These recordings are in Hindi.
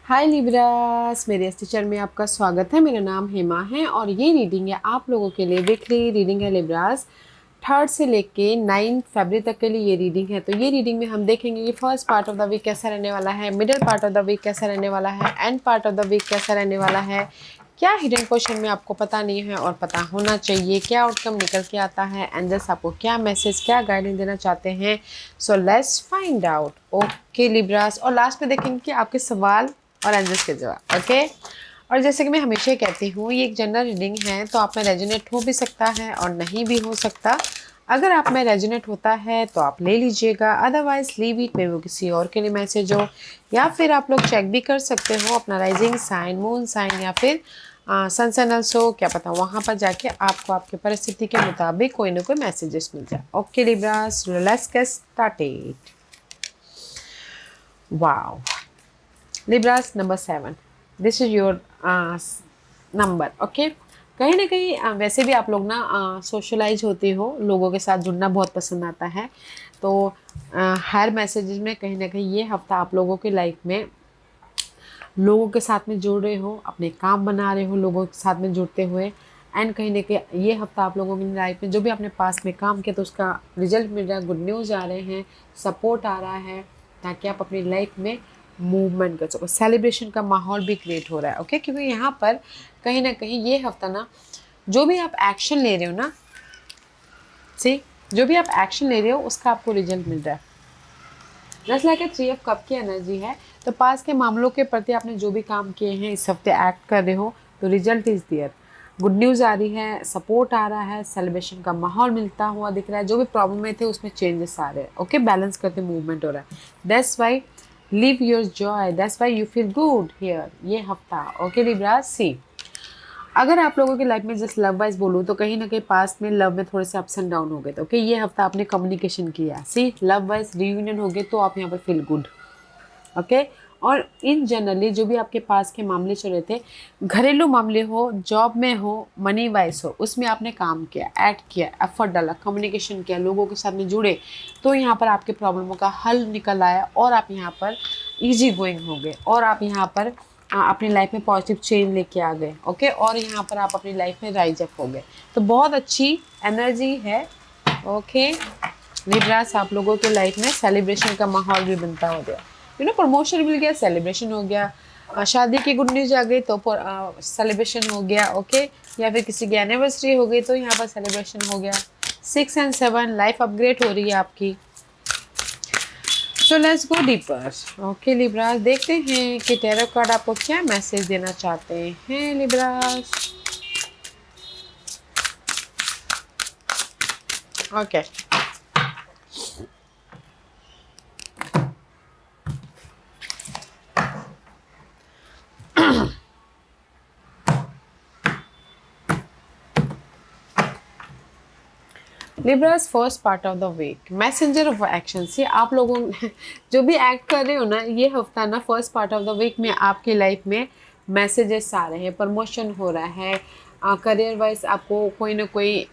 हाय लिब्रास, मेरे इस टीचर में आपका स्वागत है। मेरा नाम हेमा है और ये रीडिंग है आप लोगों के लिए। वीकली रीडिंग है लिब्रास। 3rd से लेके 9 फरवरी तक के लिए ये रीडिंग है। तो ये रीडिंग में हम देखेंगे कि first part of the week कैसा रहने वाला है, middle part of the week कैसा रहने वाला है, end part of the week कैसा रहने वाला है, क्या हिडन क्वेश्चन में आपको पता नहीं है और पता होना चाहिए, क्या आउटकम निकल के आता है, एंजल्स आपको क्या मैसेज, क्या गाइडेंस देना चाहते हैं। So let's find out. Okay Libras, और लास्ट में देखेंगे कि आपके सवाल और एंजल्स के जवाब। ओके, और जैसे कि मैं हमेशा कहती हूँ, ये एक जनरल रीडिंग है, तो आप में रेजोनेट हो भी सकता है और नहीं भी हो सकता। अगर आप में रेजोनेट होता है तो आप ले लीजिएगा, अदरवाइज लीव इट, में वो किसी और के लिए मैसेज हो। या फिर आप लोग चेक भी कर सकते हो अपना राइजिंग साइन, मून साइन, या फिर सन सन ऑल्सो, क्या पता वहाँ पर जाके आपको आपके परिस्थिति के मुताबिक कोई ना कोई मैसेजेस मिल जाए। Okay Libras, let's get started. Wow Libras, number 7, this is your number. Okay, कहीं ना कहीं वैसे भी आप लोग ना सोशलाइज होते हो, लोगों के साथ जुड़ना बहुत पसंद आता है। तो हर मैसेजेस में कहीं ना कहीं ये हफ्ता आप लोगों की लाइफ में लोगों के साथ में जुड़ रहे हो, अपने काम बना रहे हो लोगों के साथ में जुड़ते हुए। एंड कहीं ना कहीं ये हफ्ता आप लोगों की लाइफ में जो भी आपने पास में काम किया तो उसका रिजल्ट मिल रहा है, गुड न्यूज़ आ रहे हैं, सपोर्ट आ रहा है, ताकि आप अपनी लाइफ में मूवमेंट कर सको। सेलिब्रेशन का माहौल भी क्रिएट हो रहा है। ओके, क्योंकि यहाँ पर कहीं ना कहीं ये हफ्ता ना जो भी आप एक्शन ले रहे हो ना, सी जो भी आप एक्शन ले रहे हो उसका आपको रिजल्ट मिल रहा है। Just like a 3 of cup की एनर्जी है। तो पास के मामलों के प्रति आपने जो भी काम किए हैं, इस हफ्ते एक्ट कर रहे हो, तो result is there, good news आ रही है, सपोर्ट आ रहा है, सेलिब्रेशन का माहौल मिलता हुआ दिख रहा है, जो भी प्रॉब्लम में थे उसमें चेंजेस आ रहे हैं। ओके, बैलेंस करते मूवमेंट हो रहा है। That's why live your Joy, that's why you feel good here ये हफ्ता। ओके लिब्रा, सी अगर आप लोगों की लाइफ में जस्ट लव वाइज बोलूँ तो कहीं ना कहीं पास्ट में लव में थोड़े से अप्स एंड डाउन हो गए थे। ओके, ये हफ्ता आपने कम्युनिकेशन किया, सी लव वाइज रियूनियन हो गए, तो आप यहाँ पर फील गुड। ओके, और इन जनरली जो भी आपके पास के मामले चल रहे थे, घरेलू मामले हो, जॉब में हो, मनी वाइज हो, उसमें आपने काम किया, एक्ट किया, एफर्ट डाला, कम्युनिकेशन किया, लोगों के साथ में जुड़े, तो यहाँ पर आपके प्रॉब्लमों का हल निकल आया और आप यहाँ पर इजी गोइंग हो गए और आप यहाँ पर अपनी लाइफ में पॉजिटिव चेंज लेके आ गए। ओके, और यहाँ पर आप अपनी लाइफ में राइज अप हो गए, तो बहुत अच्छी एनर्जी है। ओके लिब्रास, आप लोगों के लाइफ में सेलिब्रेशन का माहौल भी बनता हो गया, प्रमोशन मिल गया, सेलिब्रेशन हो गया, शादी की गुड न्यूज आ गई तो सेलिब्रेशन हो गया। ओके, या फिर किसी की एनिवर्सरी हो गई तो यहाँ पर सेलिब्रेशन हो गया। 6 एंड 7 लाइफ अपग्रेड हो रही है आपकी। So let's go deeper. Okay Libras, देखते हैं कि टैरो कार्ड आपको क्या मैसेज देना चाहते हैं Libras. Okay, Libras, first part of the week, messenger of action. से आप लोगों जो भी एक्ट कर रहे हो ना ये हफ्ता ना, first part of the week में आपकी लाइफ में मैसेजेस आ रहे हैं, प्रमोशन हो रहा है, करियर वाइज आपको कोई ना कोई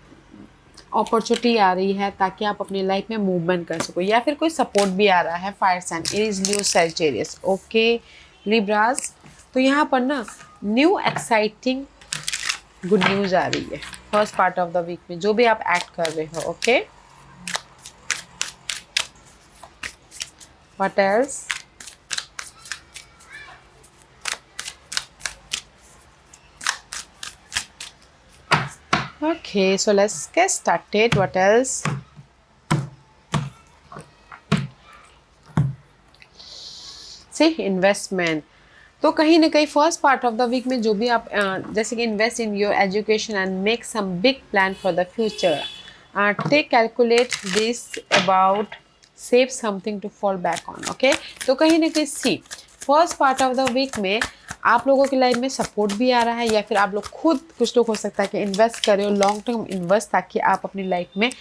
अपॉर्चुनिटी आ रही है ताकि आप अपनी लाइफ में मूवमेंट कर सको, या फिर कोई सपोर्ट भी आ रहा है। Fire sign, Aries, Leo, Sagittarius. Okay Libras, तो यहाँ पर ना न्यू एक्साइटिंग गुड न्यूज़ आ रही है first part of the week में जो भी आप एक्ट कर रहे हो। Okay, what else? Okay, so let's get started. What else? See, investment. तो कहीं ना कहीं first part of the week में जो भी आप जैसे कि invest in your education and make some big plan for the future, take calculate this about, save something to fall back on. Okay, तो कहीं ना कहीं see first part of the week में आप लोगों की लाइफ में सपोर्ट भी आ रहा है, या फिर आप लोग खुद, कुछ लोग हो सकता है कि इन्वेस्ट करें हो, लॉन्ग टर्म इन्वेस्ट, ताकि आप अपनी लाइफ में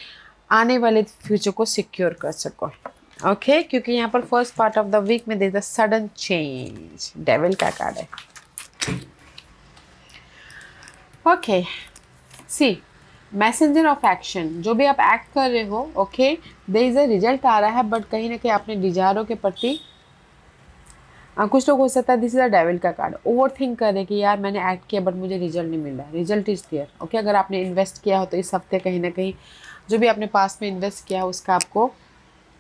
आने वाले फ्यूचर को सिक्योर कर सको। ओके, क्योंकि यहाँ पर first part of the week में there is a sudden change, devil का कार्ड है। Okay, see messenger of action, जो भी आप एक्ट कर रहे हो, okay there is a result आ रहा है, बट कहीं ना कहीं अपने डिजायरों के प्रति कुछ लोग हो सकता है दिस इज अ डेविल का कार्ड, ओवर थिंक करे कि यार मैंने एक्ट किया बट मुझे रिजल्ट नहीं मिल रहा है। Result is clear, okay. अगर आपने इन्वेस्ट किया हो तो इस हफ्ते कहीं ना कहीं जो भी आपने पास में इन्वेस्ट किया है उसका आपको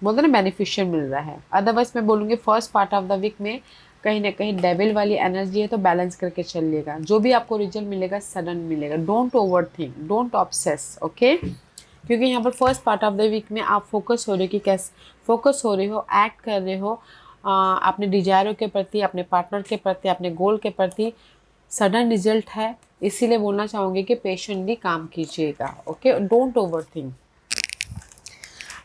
बोलते ना बेनिफिशियल मिल रहा है। अदरवाइज मैं बोलूँगी first part of the week में कहीं ना कहीं डेविल वाली एनर्जी है, तो बैलेंस करके चलिएगा। जो भी आपको रिजल्ट मिलेगा सडन मिलेगा। Don't overthink, don't obsess, okay. क्योंकि यहाँ पर first part of the week में आप फोकस हो रहे हो कि कैसे फोकस हो रहे हो, एक्ट कर रहे हो अपने डिजायरों के प्रति, अपने पार्टनर के प्रति, अपने गोल के प्रति। सडन रिजल्ट है, इसीलिए बोलना चाहूँगी कि पेशेंटली काम कीजिएगा, ओके। Don't over think.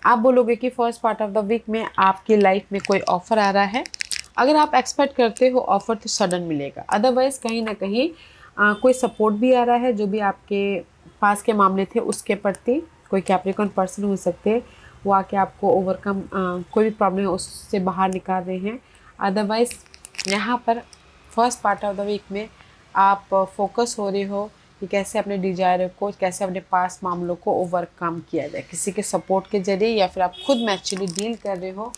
आप बोलोगे कि first part of the week में आपकी लाइफ में कोई ऑफर आ रहा है। अगर आप एक्सपेक्ट करते हो ऑफर तो सडन मिलेगा। अदरवाइज कहीं ना कहीं कोई सपोर्ट भी आ रहा है। जो भी आपके पास के मामले थे उसके प्रति कोई कैप्रिकॉर्न पर्सन हो सकते हैं, वो आके आपको ओवरकम कोई भी प्रॉब्लम है उससे बाहर निकाल रहे हैं। अदरवाइज यहाँ पर first part of the week में आप फोकस हो रहे हो कि कैसे अपने डिजायर को, कैसे अपने पास मामलों को ओवरकम किया जाए, किसी के सपोर्ट के जरिए या फिर आप खुद मैच्योरली डील कर रहे हो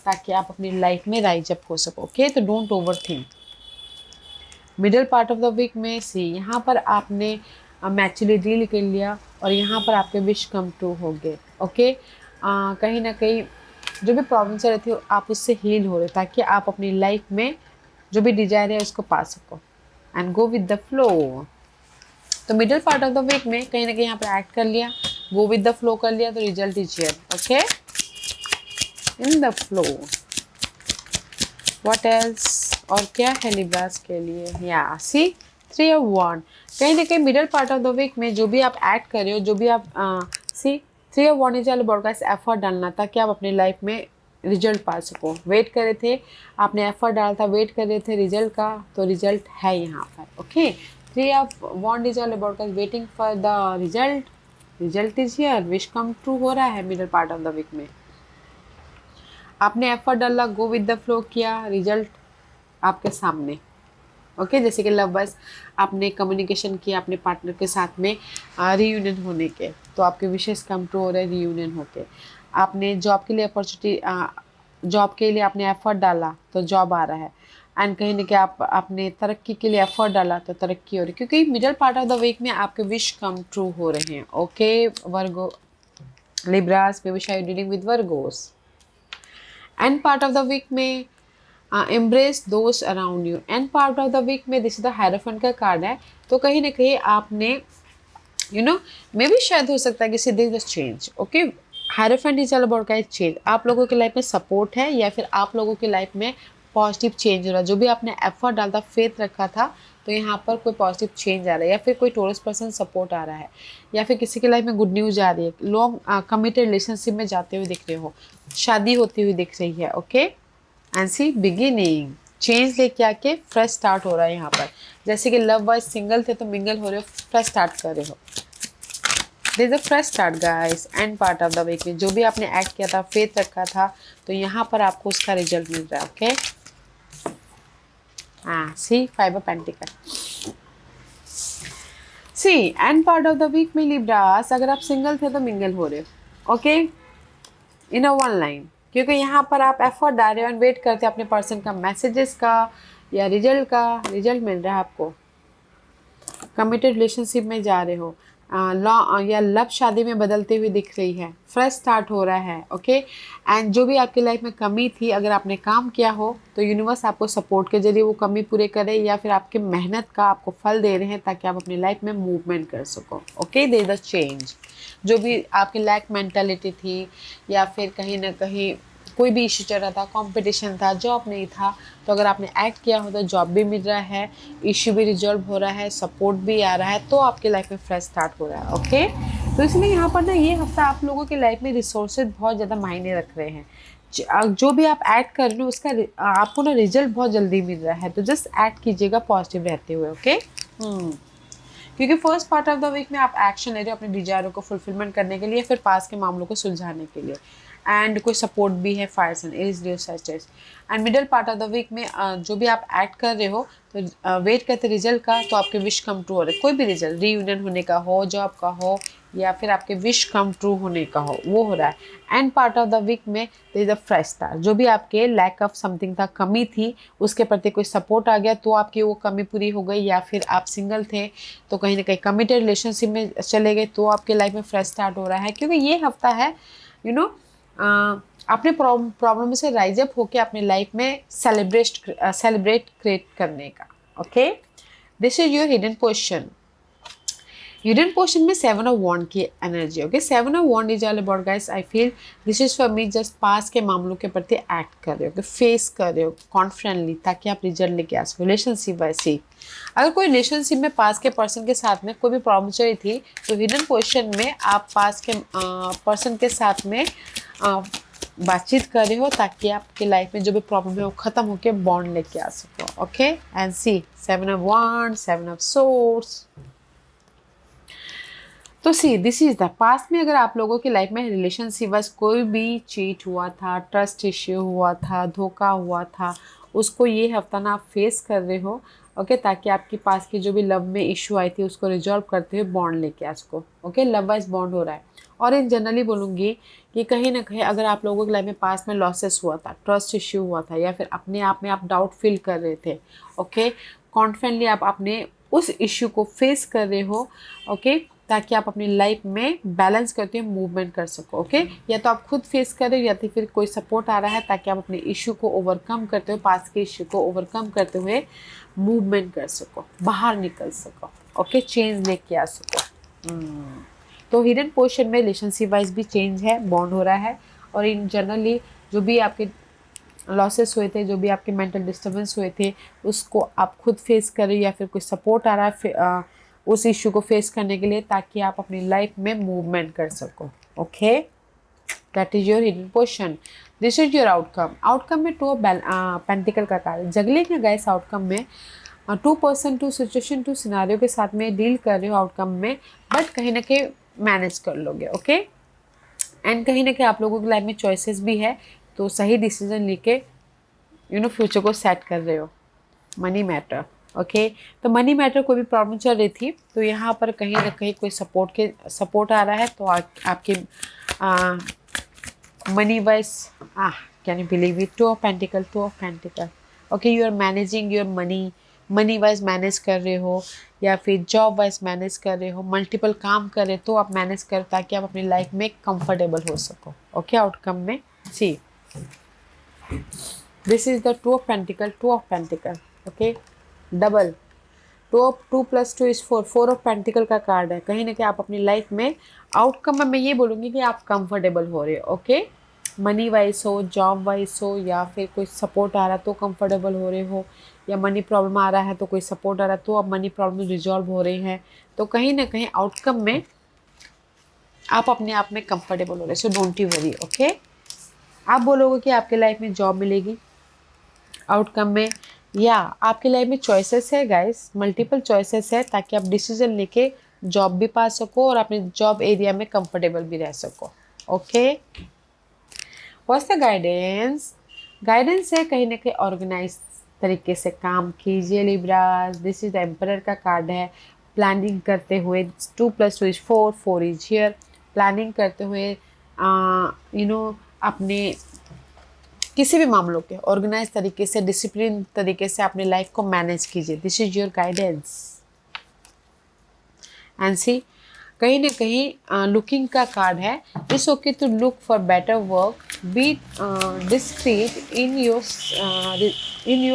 ताकि आप अपनी लाइफ में राइज अप हो सको, ओके। तो don't overthink. Middle part of the week में सी यहाँ पर आपने मैच्योरली डील कर लिया और यहाँ पर आपके विश कम ट्रू हो गए, ओके। कहीं ना कहीं जो भी प्रॉब्लम चल रही थी आप उससे हील हो रहे ताकि आप अपनी लाइफ में जो भी डिजायर है उसको पा सको and go with the flow. तो middle part of the week में कहीं ना कहीं यहाँ पर एक्ट कर लिया, गो विद द फ्लो कर लिया, तो result is here, okay, in the flow. What else, और क्या है लिब्रास के लिए, या सी 3 ऑफ वॉन्ड। कहीं ना कहीं middle part of the week में जो भी आप एक्ट कर रहे हो, जो भी आप see 3 of wand is all about guys effort डालना ताकि आप अपनी लाइफ में रिजल्ट पा सको। वेट कर रहे थे, आपने एफर्ट डाला था, वेट कर रहे थे रिजल्ट का, तो रिजल्ट है यहाँ पर, okay. 3 of wand is all about guys waiting for the result. Result is here, wish come true हो रहा है middle part of the week में। आपने एफर्ट डाला, गो विद द फ्लो किया, रिजल्ट आपके सामने, ओके। जैसे कि लव बस आपने कम्युनिकेशन किया अपने पार्टनर के साथ में रीयूनियन होने के, तो आपके विशेष कम ट्रू हो रहे हैं रीयूनियन होके। आपने जॉब के लिए अपॉर्चुनिटी, जॉब के लिए आपने एफर्ट डाला तो जॉब आ रहा है। एंड कहीं ना कहीं आप अपने तरक्की के लिए एफर्ट डाला तो तरक्की हो रही है, क्योंकि middle part of the week में आपके विश कम ट्रू हो रहे हैं, okay. Virgo Libras, may wish I you dealing with Virgos. End part of the week में एम्ब्रेस दोस्त around you. End part of the week में दिस इज द हायरोफेंट का कार्ड है, तो कहीं ना कहीं आपने मे भी शायद हो सकता है कि this is change, okay. Hierophant is all about का चेंज। आप लोगों की लाइफ में सपोर्ट है या फिर आप लोगों की लाइफ में पॉजिटिव चेंज हो रहा है। जो भी आपने एफर्ट डाला था, फेथ रखा था, तो यहाँ पर कोई पॉजिटिव चेंज आ रहा है, या फिर कोई टोरस पर्सन सपोर्ट आ रहा है, या फिर किसी की लाइफ में गुड न्यूज आ रही है। लॉन्ग कमिटेड रिलेशनशिप में जाते हुए दिख रहे हो, शादी होती हुई दिख रही है, okay. And see beginning, change लेके आके फ्रेश स्टार्ट हो रहा है यहाँ पर। जैसे कि लव वाइज सिंगल थे तो मिंगल हो रहे हो, फ्रेश स्टार्ट कर रहे हो। This a fresh start guys. And part of the week में जो भी आपने एक्ट किया था, फेथ रखा था, तो यहाँ पर आपको उसका रिजल्ट मिल रहा है, okay. See 5 of pentacle. See and part of the week में लिब्रास, अगर आप सिंगल थे तो मिंगल हो रहे हो, okay, in a one line. क्योंकि यहाँ पर आप एफर्ट डाल रहे हो एंड वेट करते हैं अपने पर्सन का मैसेजेस का या रिजल्ट का। रिजल्ट मिल रहा है आपको। कमिटेड रिलेशनशिप में जा रहे हो, लॉ या लव शादी में बदलते हुए दिख रही है, फ्रेश स्टार्ट हो रहा है, ओके। एंड जो भी आपकी लाइफ में कमी थी, अगर आपने काम किया हो तो यूनिवर्स आपको सपोर्ट के जरिए वो कमी पूरे करे, या फिर आपकी मेहनत का आपको फल दे रहे हैं ताकि आप अपनी लाइफ में मूवमेंट कर सको, ओके। They the change. जो भी आपकी लैक मेंटालिटी थी या फिर कहीं ना कहीं कोई भी इश्यू चल रहा था, कंपटीशन था, जॉब नहीं था, तो अगर आपने एक्ट किया हो तो जॉब भी मिल रहा है, इश्यू भी रिजॉल्व हो रहा है, सपोर्ट भी आ रहा है, तो आपकी लाइफ में फ्रेश स्टार्ट हो रहा है, ओके। तो इसलिए यहाँ पर ना ये हफ्ता आप लोगों की लाइफ में रिसोर्सेज बहुत ज़्यादा मायने रख रहे हैं। जो भी आप एक्ट कर रहे हो उसका आपको ना रिजल्ट बहुत जल्दी मिल रहा है, तो जस्ट एक्ट कीजिएगा पॉजिटिव रहते हुए, ओके। क्योंकि first part of the week में आप एक्शन ले रहे हो अपने डिजायरों को फुलफिलमेंट करने के लिए, फिर पास के मामलों को सुलझाने के लिए। एंड कोई सपोर्ट भी है फायर सन इज ड्यू सचेस। And middle part of the week में जो भी आप एक्ट कर रहे हो तो वेट करते रिजल्ट का, तो आपके विश कम ट्रू हो रहे, कोई भी रिजल्ट रीयूनियन होने का हो, जॉब का हो, या फिर आपके विश कम ट्रू होने का हो, वो हो रहा है। End part of the week में there is a fresh start, जो भी आपके लैक ऑफ समथिंग था, कमी थी, उसके प्रति कोई सपोर्ट आ गया तो आपकी वो कमी पूरी हो गई, या फिर आप सिंगल थे तो कहीं ना कहीं कमिटेड रिलेशनशिप में चले गए तो आपके लाइफ में फ्रेश स्टार्ट हो रहा है। क्योंकि ये हफ्ता है यू नो अपने प्रॉब्लम से राइज अप होके अपने लाइफ में सेलिब्रेट क्रिएट करने का। Okay, this is your hidden position. Hidden portion में 7 ऑफ वॉन्ड की एनर्जी। Okay, 7 of wand is all about guys, I feel this is for me just पास के मामलों के प्रति एक्ट कर रहे हो, फेस कर रहे हो कॉन्फिडेंटली, ताकि आप रिजल्ट लेके आ सको। रिलेशनशिप वैसे, अगर कोई रिलेशनशिप में पास के पर्सन के साथ में कोई भी प्रॉब्लम चल रही थी तो हिडन पोजिशन में आप पास के पर्सन के साथ में बातचीत कर रहे हो, ताकि आपके लाइफ में जो भी प्रॉब्लम है वो खत्म होकर बॉन्ड लेके आ सको। Okay, and see 7 of wand, 7 of swords. तो see this is the past में अगर आप लोगों की लाइफ में रिलेशनशिप बस कोई भी चीट हुआ था, ट्रस्ट इश्यू हुआ था, धोखा हुआ था, उसको ये हफ्ता ना आप फेस कर रहे हो। ओके, ताकि आपके पास की जो भी लव में इशू आई थी उसको रिजॉल्व करते हुए बॉन्ड लेके आ सको। ओके, लव वाइज बॉन्ड हो रहा है। और इन जनरली बोलूँगी कि कहीं ना कहीं अगर आप लोगों की लाइफ में पास में लॉसेस हुआ था, ट्रस्ट इश्यू हुआ था, या फिर अपने आप में आप डाउट फील कर रहे थे, ओके, कॉन्फिडेंटली आप अपने उस इश्यू को फेस कर रहे हो। ओके, ताकि आप अपनी लाइफ में बैलेंस करते हुए मूवमेंट कर सको। ओके, या तो आप खुद फेस करें या तो फिर कोई सपोर्ट आ रहा है, ताकि आप अपने इशू को ओवरकम करते हुए, पास के इशू को ओवरकम करते हुए मूवमेंट कर सको, बाहर निकल सको। ओके, चेंज लेके आ सको। तो हिडन पोर्शन में रिलेशनशिप वाइज भी चेंज है, बॉन्ड हो रहा है। और इन जनरली जो भी आपके लॉसेस हुए थे, जो भी आपके मेंटल डिस्टर्बेंस हुए थे, उसको आप खुद फेस करें, या फिर कोई सपोर्ट आ रहा है उस इश्यू को फेस करने के लिए, ताकि आप अपनी लाइफ में मूवमेंट कर सको। Okay, that is your hidden portion. This is your outcome. Outcome में 2 पेंटिकल का कार्ड, जगलिंग है गाइस। आउटकम में 2 पर्सन 2 सिचुएशन 2 सिनारियो के साथ में डील कर रहे हो आउटकम में, बट कहीं ना कहीं मैनेज कर लोगे। ओके, एंड कहीं ना कहीं आप लोगों की लाइफ में चॉइसेस भी है, तो सही डिसीजन लेके फ्यूचर को सेट कर रहे हो। Money matter. ओके, तो मनी मैटर कोई भी प्रॉब्लम चल रही थी तो यहाँ पर कहीं ना कहीं कोई सपोर्ट आ रहा है, तो आपके money wise can you believe it, 2 of pentacle. Okay, you are managing your money wise manage कर रहे हो, या फिर जॉब वाइज मैनेज कर रहे हो, मल्टीपल काम कर रहे हो तो आप मैनेज करो, ताकि आप अपनी लाइफ में कंफर्टेबल हो सको। ओके, आउटकम में सी this is the 2 of pentacle. Okay, double 2 + 2 = 4 of pentacle का कार्ड है। कहीं ना कहीं आप अपनी लाइफ में आउटकम में मैं ये बोलूँगी कि आप कंफर्टेबल हो रहे हो। ओके, मनी वाइज हो, जॉब वाइज हो, या फिर कोई सपोर्ट आ रहा है तो कंफर्टेबल हो रहे हो, या मनी प्रॉब्लम आ रहा है तो कोई सपोर्ट आ रहा है तो अब मनी प्रॉब्लम रिजॉल्व हो रही हैं। तो कहीं ना कहीं आउटकम में आप अपने आप में कंफर्टेबल हो रहे, so don't you worry. Okay, आप बोलोगे कि आपके लाइफ में जॉब मिलेगी आउटकम में, या आपके लाइफ में चॉइसेस है गाइस, मल्टीपल चॉइसेस है, ताकि आप डिसीजन लेके जॉब भी पा सको और अपने जॉब एरिया में कंफर्टेबल भी रह सको। Okay, what's the guidance? Guidance है कहीं ना कहीं ऑर्गेनाइज तरीके से काम कीजिए Libras. This is the emperor का कार्ड है। प्लानिंग करते हुए 2 + 2 = 4, 4 इज हियर। प्लानिंग करते हुए अपने किसी भी मामलों के ऑर्गेनाइज तरीके से, डिसिप्लिन तरीके से अपनी लाइफ को मैनेज कीजिए। This is your guidance. And see कहीं ना कहीं लुकिंग का कार्ड है। It's okay to look for better work, be discreet in your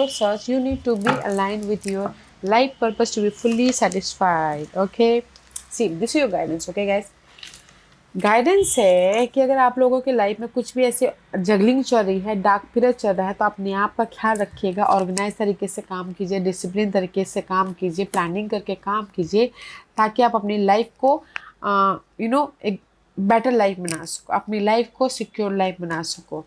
search, you need to be align with your life purpose to be fully satisfied. Okay, see this is your guidance. Okay guys, guidance है कि अगर आप लोगों के लाइफ में कुछ भी ऐसे जगलिंग चल रही है, डार्क पीरियड चल रहा है, तो अपने आप का ख्याल रखिएगा, ऑर्गेनाइज तरीके से काम कीजिए, डिसिप्लिन तरीके से काम कीजिए, प्लानिंग करके काम कीजिए, ताकि आप अपनी लाइफ को एक बेटर लाइफ बना सको, अपनी लाइफ को सिक्योर लाइफ बना सको।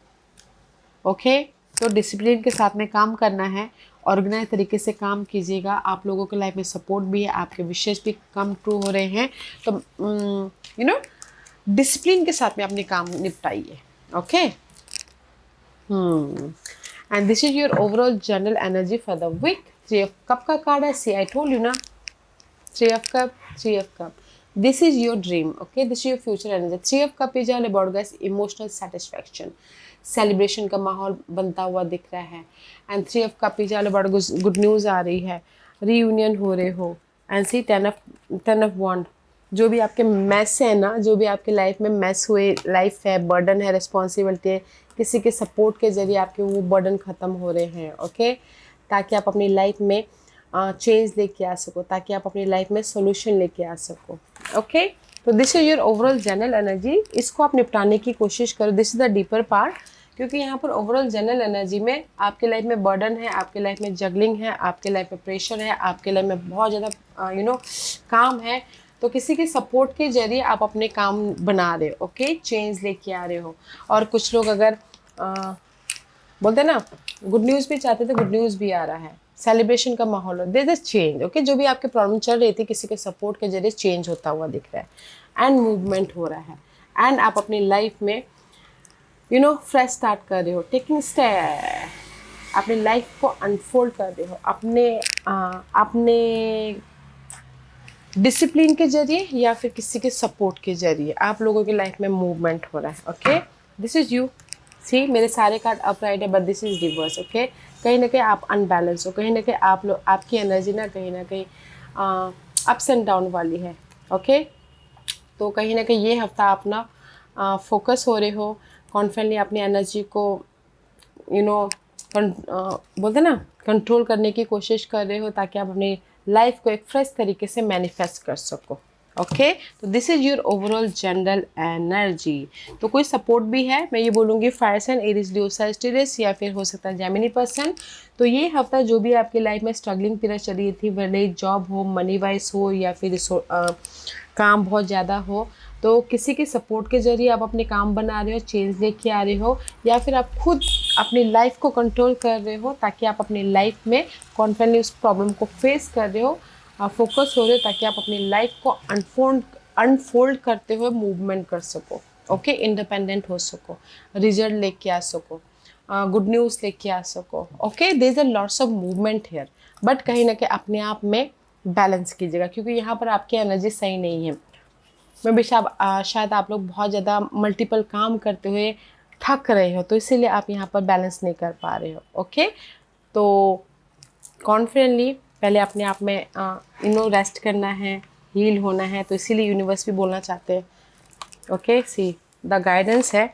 ओके, तो डिसिप्लिन के साथ में काम करना है, ऑर्गेनाइज तरीके से काम कीजिएगा। आप लोगों के लाइफ में सपोर्ट भी है, आपके विशेष भी कम ट्रू हो रहे हैं, तो डिसिप्लिन के साथ में अपने काम निपटाइए। Okay. And this is your overall general energy for the week. 3 of cup का कार्ड है, सी आई टोल्ड यू ना, 3 of cup, 3 of cup. This is your dream, okay? This is your future energy. 3 of cup is all about guys emotional satisfaction. Celebration का माहौल बनता हुआ दिख रहा है। And 3 of cup is all about good news आ रही है, रीयूनियन हो रहे हो। एंड सी 10 ऑफ वॉन्ड, जो भी आपके मैस है ना, जो भी आपके लाइफ में मैस हुए, लाइफ है, बर्डन है, रिस्पॉन्सिबिलिटी है, किसी के सपोर्ट के जरिए आपके वो बर्डन ख़त्म हो रहे हैं, ओके? ताकि आप अपनी लाइफ में चेंज लेके आ सको, ताकि आप अपनी लाइफ में सोल्यूशन लेके आ सको, ओके? तो this is your overall general energy. इसको आप निपटाने की कोशिश करो, this is the deeper part, क्योंकि यहाँ पर ओवरऑल जनरल एनर्जी में आपके लाइफ में बर्डन है, आपके लाइफ में जगलिंग है, आपके लाइफ में प्रेशर है, आपके लाइफ में बहुत ज़्यादा काम है। तो किसी के सपोर्ट के जरिए आप अपने काम बना रहे हो, ओके? चेंज लेके आ रहे हो। और कुछ लोग अगर बोलते हैं ना, गुड न्यूज़ भी चाहते थे, गुड न्यूज़ भी आ रहा है, सेलिब्रेशन का माहौल हो, देयर इज चेंज, ओके? जो भी आपके प्रॉब्लम चल रही थी, किसी के सपोर्ट के जरिए चेंज होता हुआ दिख रहा है एंड मूवमेंट हो रहा है। एंड आप अपनी लाइफ में फ्रेश स्टार्ट कर रहे हो, टेकिंग स्टेप, अपनी लाइफ को अनफोल्ड कर रहे हो अपने डिसिप्लिन के जरिए या फिर किसी के सपोर्ट के जरिए आप लोगों की लाइफ में मूवमेंट हो रहा है, okay? This is you. See, मेरे सारे कार्ड अपराइट है, but this is reverse, okay? कहीं ना कहीं आप अनबैलेंस हो, कहीं ना कहीं आप लोग, आपकी एनर्जी ना कहीं अप्स एंड डाउन वाली है, ओके? तो कहीं ना कहीं ये हफ्ता आप ना फोकस हो रहे हो, कॉन्फिडेंटली अपनी एनर्जी को बोलते ना, कंट्रोल करने की कोशिश कर रहे हो, ताकि आप अपनी लाइफ को एक फ्रेश तरीके से मैनिफेस्ट कर सको, ओके? तो this is your overall general energy. तो कोई सपोर्ट भी है, मैं ये बोलूँगी fire sign, Aries, Leo, Sagittarius, या फिर हो सकता है जेमिनी पर्सन। तो ये हफ्ता जो भी आपकी लाइफ में स्ट्रगलिंग पीरियड चली थी, भले जॉब हो, मनी वाइज हो, या फिर काम बहुत ज़्यादा हो, तो किसी के सपोर्ट के जरिए आप अपने काम बना रहे हो, चेंज लेके आ रहे हो, या फिर आप खुद अपनी लाइफ को कंट्रोल कर रहे हो, ताकि आप अपनी लाइफ में कॉन्फिडेंटली उस प्रॉब्लम को फेस कर रहे हो, फोकस हो रहे हो, ताकि आप अपनी लाइफ को अनफोल्ड करते हुए मूवमेंट कर सको, ओके? इंडिपेंडेंट हो सको, रिजल्ट लेके आ सको, गुड न्यूज़ लेके आ सको, okay? There is a lots of movement here, but कहीं ना कहीं अपने आप में बैलेंस कीजिएगा, क्योंकि यहाँ पर आपकी एनर्जी सही नहीं है। मैं भी शायद आप लोग बहुत ज़्यादा मल्टीपल काम करते हुए थक रहे हो, तो इसीलिए आप यहाँ पर बैलेंस नहीं कर पा रहे हो, ओके? तो कॉन्फिडेंटली पहले अपने आप में रेस्ट करना है, हील होना है, तो इसीलिए यूनिवर्स भी बोलना चाहते हैं, ओके? सी, द गाइडेंस है,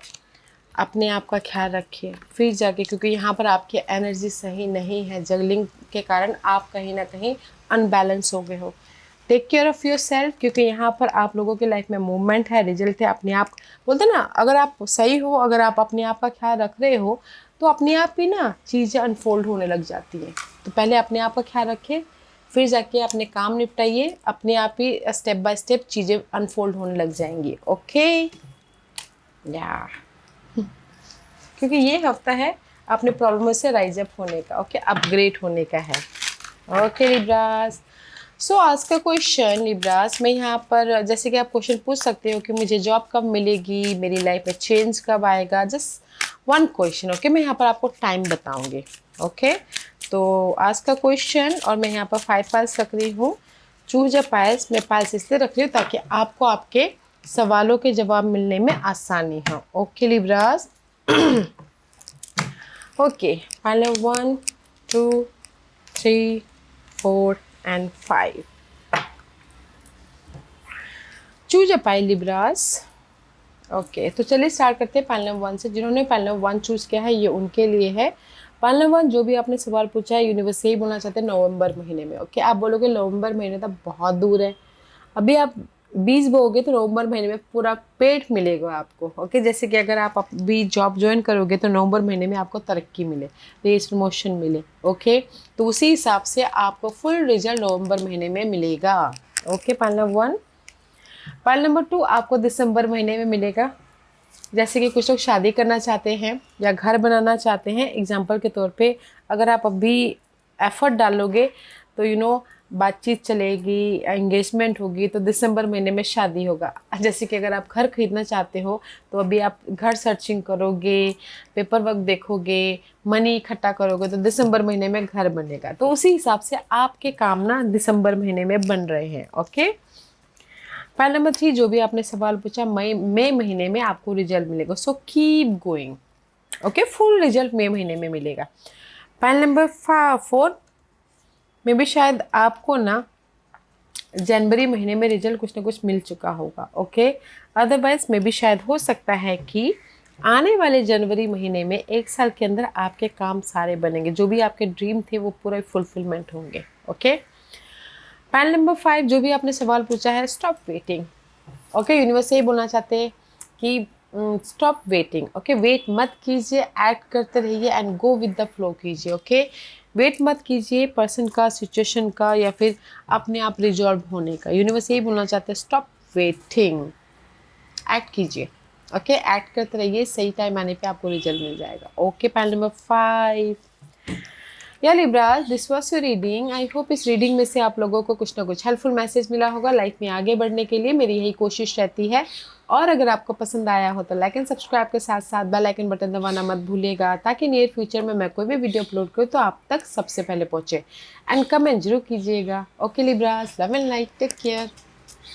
अपने आप का ख्याल रखिए फिर जाके, क्योंकि यहाँ पर आपकी एनर्जी सही नहीं है, जगलिंग के कारण आप कहीं ना कहीं अनबैलेंस हो गए हो। Take care of yourself, क्योंकि यहाँ पर आप लोगों की लाइफ में मूवमेंट है, रिजल्ट है, अपने आप बोलते ना, अगर आप सही हो, अगर आप अपने आप का ख्याल रख रहे हो, तो अपने आप ही ना चीज़ें अनफोल्ड होने लग जाती हैं। तो पहले अपने आप का ख्याल रखिए, फिर जाके अपने काम निपटाइए, अपने आप ही स्टेप बाय स्टेप चीज़ें अनफोल्ड होने लग जाएंगी, ओके? या क्योंकि ये हफ्ता है अपने प्रॉब्लम से राइज अप होने का, ओके? अपग्रेड होने का है, ओके लिब्रास? सो आज का क्वेश्चन लिब्रास, मैं यहाँ पर जैसे कि आप क्वेश्चन पूछ सकते हो कि मुझे जॉब कब मिलेगी, मेरी लाइफ में चेंज कब आएगा, जस्ट वन क्वेश्चन, ओके? मैं यहाँ पर आपको टाइम बताऊँगी, ओके? तो आज का क्वेश्चन, और मैं यहाँ पर 5 पाइल्स रख रही हूँ, चूज अ पाइल्स। मैं पाइल्स इसलिए रख रही हूँ ताकि आपको आपके सवालों के जवाब मिलने में आसानी हो, okay Libras? Okay, pile 1, 2, 3, 4 and 5. Choose a pile Libras, okay? तो चलिए स्टार्ट करते हैं पाइल नंबर 1 से। जिन्होंने पाइल नंबर 1 चूज़ किया है, ये उनके लिए है। पाइल नंबर 1, जो भी आपने सवाल पूछा है, यूनिवर्स यही बोलना चाहते हैं नवंबर महीने में, ओके? आप बोलोगे नवंबर महीने तक बहुत दूर है, अभी आप 20 बोगे तो नवंबर महीने में पूरा पेड मिलेगा आपको, ओके? जैसे कि अगर आप अभी जॉब ज्वाइन करोगे तो नवंबर महीने में आपको तरक्की मिले, रेस प्रमोशन मिले, ओके? तो उसी हिसाब से आपको फुल रिजल्ट नवंबर महीने में मिलेगा, okay? Pile number 1। Pile number 2 आपको दिसंबर महीने में मिलेगा। जैसे कि कुछ लोग शादी करना चाहते हैं या घर बनाना चाहते हैं, एग्जाम्पल के तौर पे, अगर आप अभी एफर्ट डालोगे तो बातचीत चलेगी, एंगेजमेंट होगी, तो दिसंबर महीने में शादी होगा। जैसे कि अगर आप घर खरीदना चाहते हो तो अभी आप घर सर्चिंग करोगे, पेपर वर्क देखोगे, मनी इकट्ठा करोगे, तो दिसंबर महीने में घर बनेगा। तो उसी हिसाब से आपके काम ना दिसंबर महीने में बन रहे हैं। ओके, पॉइंट नंबर 3, जो भी आपने सवाल पूछा, मई महीने में आपको रिजल्ट मिलेगा। So keep going. Okay, full result मई महीने में मिलेगा। पॉइंट नंबर 4 में भी शायद आपको ना जनवरी महीने में रिजल्ट कुछ ना कुछ मिल चुका होगा। ओके, अदरवाइज में भी शायद हो सकता है कि आने वाले जनवरी महीने में 1 साल के अंदर आपके काम सारे बनेंगे, जो भी आपके ड्रीम थे वो पूरे फुलफिलमेंट होंगे। ओके, पॉइंट नंबर 5, जो भी आपने सवाल पूछा है, स्टॉप वेटिंग। ओके, यूनिवर्स यही बोलना चाहते हैं कि स्टॉप वेटिंग। ओके, वेट मत कीजिए, एक्ट करते रहिए and go with the flow कीजिए। ओके, वेट मत कीजिए पर्सन का, सिचुएशन का, या फिर अपने आप रिजॉल्व होने का। यूनिवर्स यही बोलना चाहते हैं, स्टॉप वेटिंग, एक्ट कीजिए। ओके, एक्ट करते रहिए, सही टाइम आने पे आपको रिजल्ट मिल जाएगा। Okay, point number 5। या Libras, this was your reading. I hope इस रीडिंग में से आप लोगों को कुछ ना कुछ हेल्पफुल मैसेज मिला होगा। लाइफ में आगे बढ़ने के लिए मेरी यही कोशिश रहती है। और अगर आपको पसंद आया हो तो लाइक एंड सब्सक्राइब के साथ साथ बेल आइकन बटन दबाना मत भूलिएगा, ताकि नियर फ्यूचर में मैं कोई भी वीडियो अपलोड करूँ तो आप तक सबसे पहले पहुँचे। एंड कमेंट जरूर कीजिएगा। Okay Libras, love and light, take care.